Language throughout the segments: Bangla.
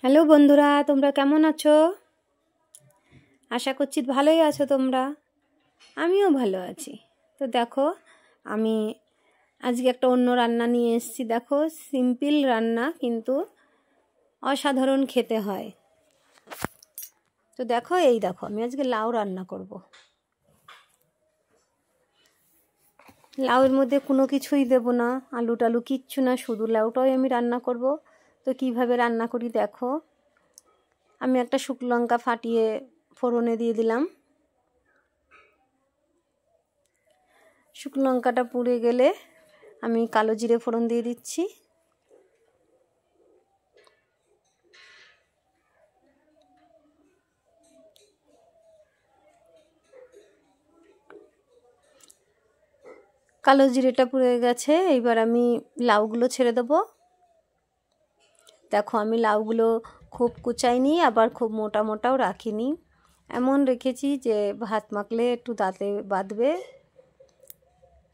হ্যালো বন্ধুরা, তোমরা কেমন আছো? আশা করছি ভালোই আছো তোমরা। আমিও ভালো আছি। তো দেখো, আমি আজকে একটা অন্য রান্না নিয়ে এসেছি। দেখো, সিম্পল রান্না কিন্তু অসাধারণ খেতে হয়। তো দেখো, দেখো আমি আজকে লাউ রান্না করব। লাউয়ের মধ্যে কোনো কিছুই দেব না, আলু টালু কিচ্ছু না, শুধু লাউটাই আমি রান্না করব। তো কিভাবে রান্না করি দেখো। আমি একটা শুকনো লঙ্কা ফাটিয়ে ফোড়নে দিয়ে দিলাম। শুকনো লঙ্কাটা পুড়ে গেলে আমি কালো জিরে ফোড়ন দিয়ে দিচ্ছি। কালো জিরেটা পুড়ে গেছে, এইবার আমি লাউগুলো ছেড়ে দেবো। দেখো, আমি লাউগুলো খুব কুচাইনি, আবার খুব মোটা মোটাও রাখিনি, এমন রেখেছি যে ভাত মাখলে একটু দাঁতে বাঁধবে,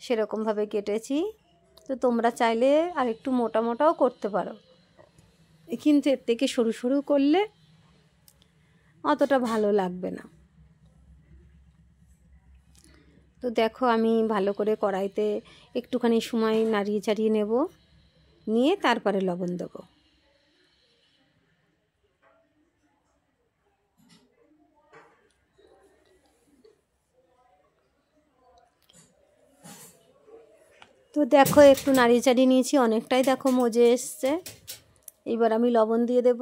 সেরকমভাবে কেটেছি। তো তোমরা চাইলে আর একটু মোটা মোটাও করতে পারো, কিন্তু এর থেকে সরু সরু করলে অতটা ভালো লাগবে না। তো দেখো, আমি ভালো করে কড়াইতে একটুখানি সময় নাড়িয়ে চাড়িয়ে নেব, নিয়ে তারপরে লবণ দেবো। তো দেখো, একটু নাড়িয়ে চাড়িয়ে নিয়েছি, অনেকটাই দেখো মজে এসছে। এবার আমি লবণ দিয়ে দেব।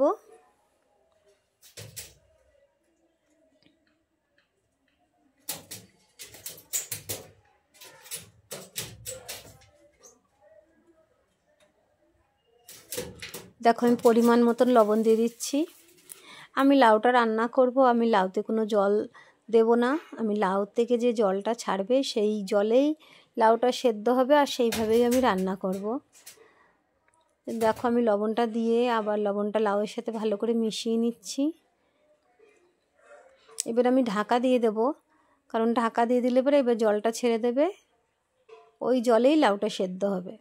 দেখো, আমি পরিমাণ মতন লবণ দিয়ে দিচ্ছি। আমি লাউটা রান্না করব, আমি লাউতে কোনো জল দেব না। আমি লাউ থেকে যে জলটা ছাড়বে সেই জলেই লাউটা সেদ্ধ হবে, আর সেইভাবেই আমি রান্না করব। দেখো, আমি লবণটা দিয়ে আবার লবণটা লাউয়ের সাথে ভালো করে মিশিয়ে নিচ্ছি। এবার আমি ঢাকা দিয়ে দেব, কারণ ঢাকা দিয়ে দিলে পরে এবার জলটা ছেড়ে দেবে, ওই জলেই লাউটা সেদ্ধ হবে।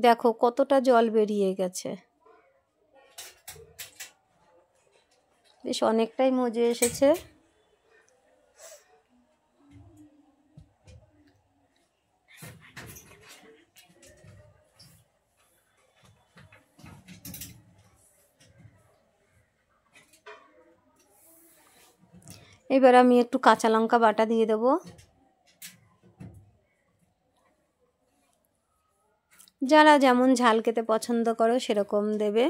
দেখো কতটা জল বেরিয়ে গেছে, বেশ অনেকটাই মজে এসেছে। এবার আমি একটু কাঁচা লঙ্কা বাটা দিয়ে দেব। যারা যেমন ঝাল খেতে পছন্দ করো সেরকম দেবে।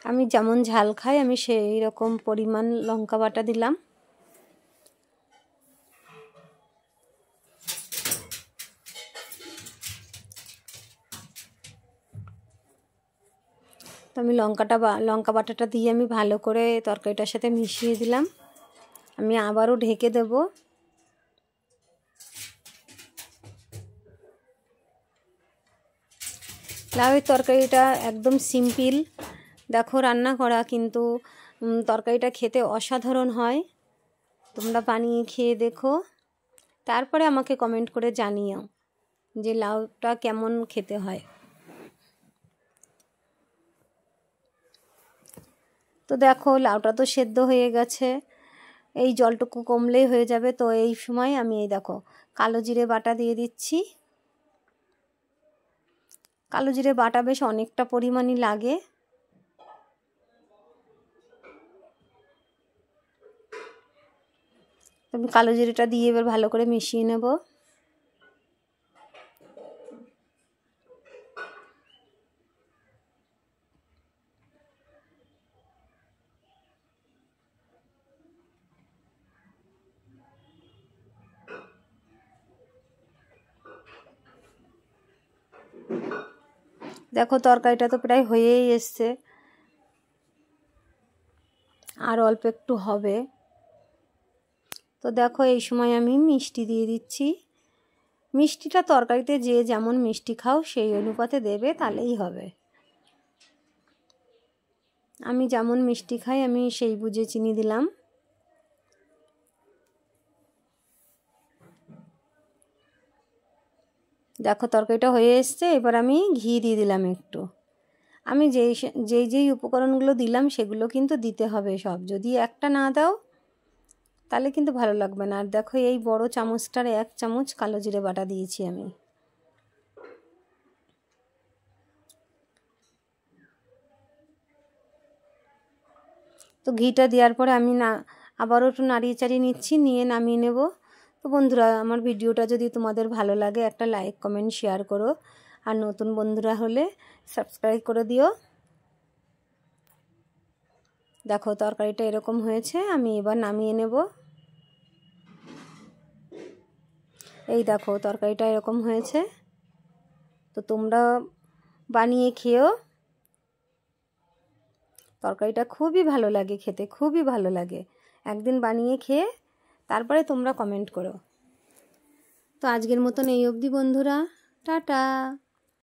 আমি যেমন ঝাল খাই আমি সেই রকম পরিমাণ লঙ্কা বাটা দিলাম। তো আমি লঙ্কা বাটাটা দিয়ে আমি ভালো করে তরকারিটার সাথে মিশিয়ে দিলাম। আমি আবারও ঢেকে দেব। লাউয়ের তরকারিটা একদম সিম্পল দেখো রান্না করা, কিন্তু তরকারিটা খেতে অসাধারণ হয়। তোমরা বানিয়ে খেয়ে দেখো, তারপরে আমাকে কমেন্ট করে জানিও যে লাউটা কেমন খেতে হয়। তো দেখো, লাউটা তো সেদ্ধ হয়ে গেছে, এই জলটুকু কমলেই হয়ে যাবে। তো এই সময় আমি দেখো কালো জিরে বাটা দিয়ে দিচ্ছি। কালো জিরে বাটা বেশ অনেকটা পরিমাণই লাগে। আমি কালো জিরেটা দিয়ে এবার ভালো করে মিশিয়ে নেব। দেখো, তরকারিটা তো প্রায় হয়েই এসছে, আর অল্প একটু হবে। তো দেখো, এই সময় আমি মিষ্টি দিয়ে দিচ্ছি। মিষ্টিটা তরকারিতে যে যেমন মিষ্টি খাও সেই অনুপাতে দেবে, তাহলেই হবে। আমি যেমন মিষ্টি খাই আমি সেই বুঝে চিনি দিলাম। দেখো তরকারিটা হয়ে এসছে। এবার আমি ঘি দিয়ে দিলাম একটু। আমি যেই উপকরণগুলো দিলাম সেগুলো কিন্তু দিতে হবে সব। যদি একটা না দাও তাহলে কিন্তু ভালো লাগবে না। আর দেখো এই বড় চামচটার 1 চামচ কালো জিরে বাটা দিয়েছি আমি। তো ঘিটা দেওয়ার পরে আমি আবারও একটু নাড়িয়ে চাড়িয়ে নিচ্ছি, নিয়ে নামিয়ে নেব। তো বন্ধুরা, আমার ভিডিওটা যদি তোমাদের ভালো লাগে একটা লাইক কমেন্ট শেয়ার করো, আর নতুন বন্ধুরা হলে সাবস্ক্রাইব করে দিও। দেখো তরকারিটা এরকম হয়েছে, আমি এবার নামিয়ে নেব। এই দেখো তরকারিটা এরকম হয়েছে। তো তোমরা বানিয়ে খেও, তরকারিটা খুবই ভালো লাগে খেতে, খুবই ভালো লাগে। একদিন বানিয়ে খেয়ে তারপরে তোমরা কমেন্ট করো। তো আজকের মতন এই অবধি বন্ধুরা, টাটা।